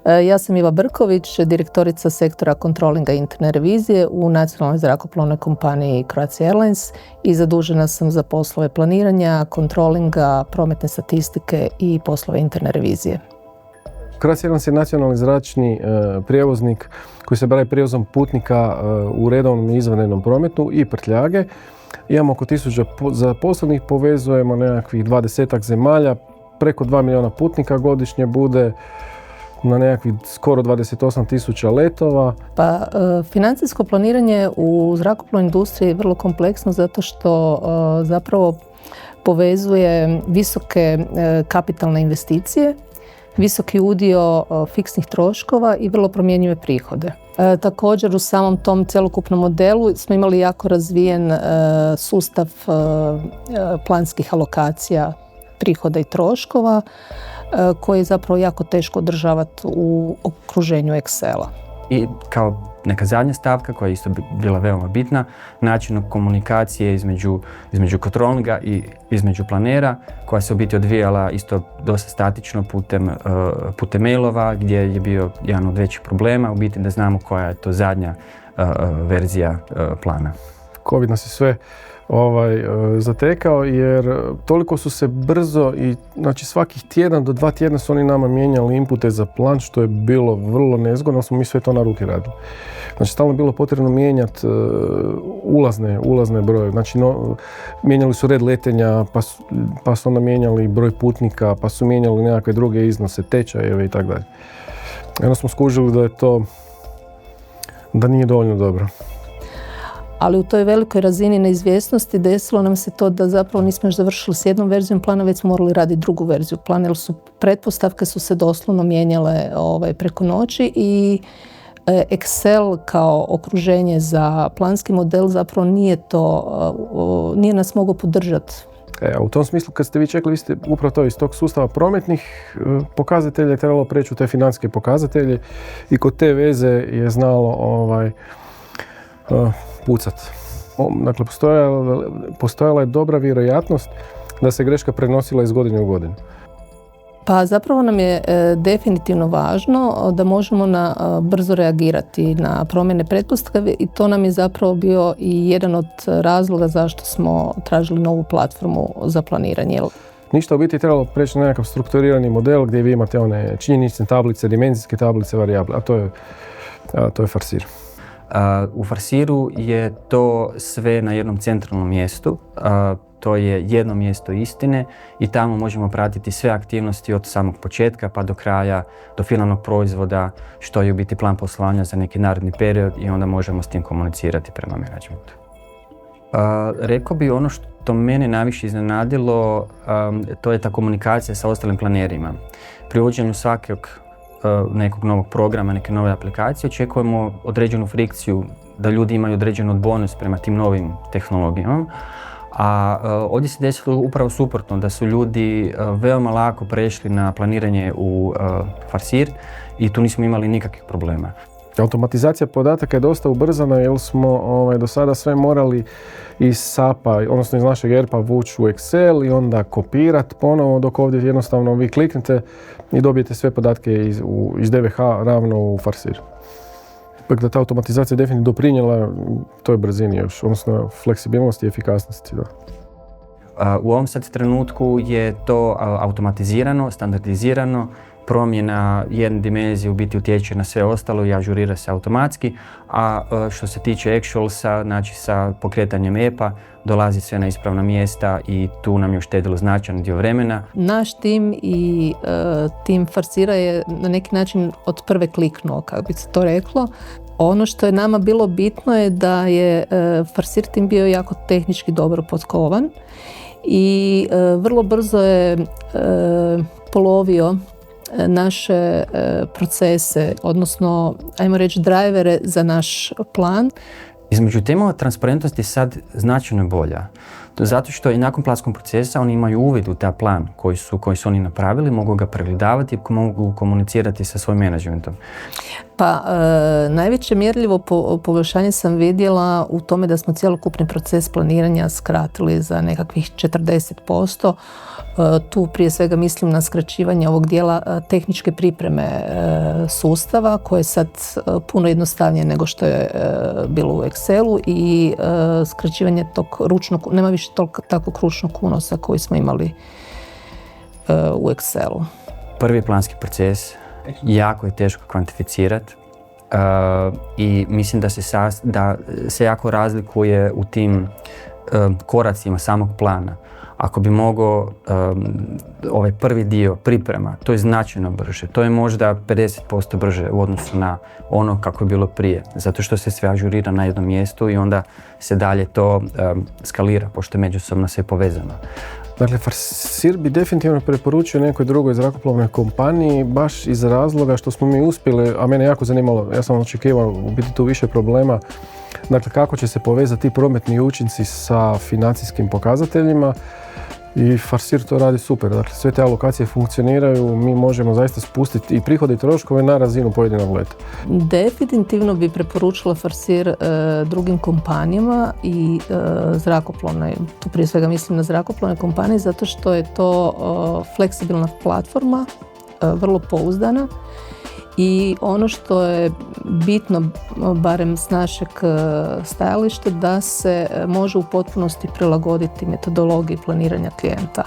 Ja sam Iva Brković, direktorica sektora kontrolinga i interne revizije u nacionalnoj zrakoplovnoj kompaniji Croatia Airlines i zadužena sam za poslove planiranja, kontrolinga, prometne statistike i poslove interne revizije. Croatia Airlines je nacionalni zračni prijevoznik koji se bavi prijevozom putnika u redovnom i izvanrednom prometu i prtljage. Imamo oko 1000 zaposlenih, povezujemo nekakvih 20 zemalja, preko 2 milijuna putnika godišnje bude, na nekakvih skoro 28.000 letova. Financijsko planiranje u zrakoplovnoj industriji je vrlo kompleksno zato što zapravo povezuje visoke kapitalne investicije, visoki udio fiksnih troškova i vrlo promjenjive prihode. Također u samom tom cjelokupnom modelu smo imali jako razvijen sustav planskih alokacija prihoda i troškova koji je zapravo jako teško održavati u okruženju Excela. I kao neka zadnja stavka koja je isto bila veoma bitna, način komunikacije između kontrolinga i između planera, koja se u biti odvijala isto dosta statično putem mailova, gdje je bio jedan od većih problema, u biti da znamo koja je to zadnja verzija plana. Covid nas je sve zatekao jer toliko su se brzo i znači svakih tjedan do 2 tjedna su oni nama mijenjali inpute za plan, što je bilo vrlo nezgodno, smo mi sve to na ruke radili. Znači stalno je bilo potrebno mijenjati ulazne broje, znači mijenjali su red letenja, pa su onda mijenjali broj putnika, pa su mijenjali nekakve druge iznose, tečajeve i tako dalje. Jedno smo skužili da nije dovoljno dobro. Ali u toj velikoj razini neizvjesnosti desilo nam se to da zapravo nismo još završili s jednom verzijom plana, već smo morali raditi drugu verziju plana, jer pretpostavke su se doslovno mijenjale preko noći i Excel kao okruženje za planski model zapravo nije nas mogao podržati. U tom smislu kad ste vi čekali, vi ste upravo to iz tog sustava prometnih pokazatelja je trebalo preći u te financijske pokazatelje i kod te veze je znalo pucat. Dakle, postojala je dobra vjerojatnost da se greška prenosila iz godine u godinu. Pa zapravo nam je definitivno važno da možemo brzo reagirati na promjene pretpostavke i to nam je zapravo bio i jedan od razloga zašto smo tražili novu platformu za planiranje. Ništa u biti je trebalo preći na nekakav strukturirani model gdje vi imate one činjenične tablice, dimenzijske tablice, varijable, a to je Farsir. U Farsiru je to sve na jednom centralnom mjestu. To je jedno mjesto istine i tamo možemo pratiti sve aktivnosti od samog početka pa do kraja, do finalnog proizvoda, što je u biti plan poslovanja za neki naredni period i onda možemo s tim komunicirati prema managementu. Rekao bi ono što mene najviše iznenadilo, to je ta komunikacija sa ostalim planerima. Pri uvođenju svakog nekog novog programa, neke nove aplikacije, očekujemo određenu frikciju, da ljudi imaju određen odbojnost prema tim novim tehnologijama. A ovdje se desilo upravo suprotno, da su ljudi veoma lako prešli na planiranje u Farsir i tu nismo imali nikakvih problema. Automatizacija podataka je dosta ubrzana jer smo do sada sve morali iz SAP-a, odnosno iz našeg ERP-a vući u Excel i onda kopirati ponovo, dok ovdje jednostavno vi kliknete i dobijete sve podatke iz DVH ravno u Farsir. Ipak da ta automatizacija definitivno doprinijela toj brzini još, odnosno fleksibilnosti i efikasnosti. Da. U ovom sad trenutku je to automatizirano, standardizirano, promjena jedne dimenzije u biti utječe na sve ostalo i ažurira se automatski, a što se tiče actualsa, znači sa pokretanjem EPA, dolazi sve na ispravna mjesta i tu nam je uštedilo značajan dio vremena. Naš tim i tim Farsira je na neki način od prve kliknuo, kako bi se to reklo. Ono što je nama bilo bitno je da je Farsir tim bio jako tehnički dobro potkovan i vrlo brzo je polovio naše procese, odnosno, ajmo reći, drivere za naš plan. Između tema transparentnosti je sad značajno bolja. Zato što i nakon planskog procesa oni imaju uvid u taj plan koji su oni napravili, mogu ga pregledavati i mogu komunicirati sa svojim menadžmentom. Pa najveće mjerljivo poboljšanje sam vidjela u tome da smo cjelokupni proces planiranja skratili za nekakvih 40%. Tu prije svega mislim na skraćivanje ovog dijela tehničke pripreme sustava koje je sad puno jednostavnije nego što je bilo u Excelu i skraćivanje tog ručnog, nema više takvog ručnog unosa koji smo imali u Excelu. Prvi planski proces jako je teško kvantificirati i mislim da se jako razlikuje u tim koracima samog plana. Ako bi mogao ovaj prvi dio priprema, to je značajno brže. To je možda 50% brže u odnosu na ono kako je bilo prije. Zato što se sve ažurira na jednom mjestu i onda se dalje to skalira, pošto je međusobno sve povezano. Dakle, Farsir bi definitivno preporučio nekoj drugoj zrakoplovnoj kompaniji baš iz razloga što smo mi uspjeli, a mene jako zanimalo, ja sam očekivao u biti tu više problema, dakle kako će se povezati ti prometni učinci sa financijskim pokazateljima i Farsir to radi super, dakle sve te alokacije funkcioniraju, mi možemo zaista spustiti i prihode i troškove na razinu pojedinog leta. Definitivno bi preporučila Farsir drugim kompanijama i zrakoplovnoj, tu prije svega mislim na zrakoplovne kompanije zato što je to fleksibilna platforma, vrlo pouzdana i ono što je bitno, barem s našeg stajališta, da se može u potpunosti prilagoditi metodologiji planiranja klijenta.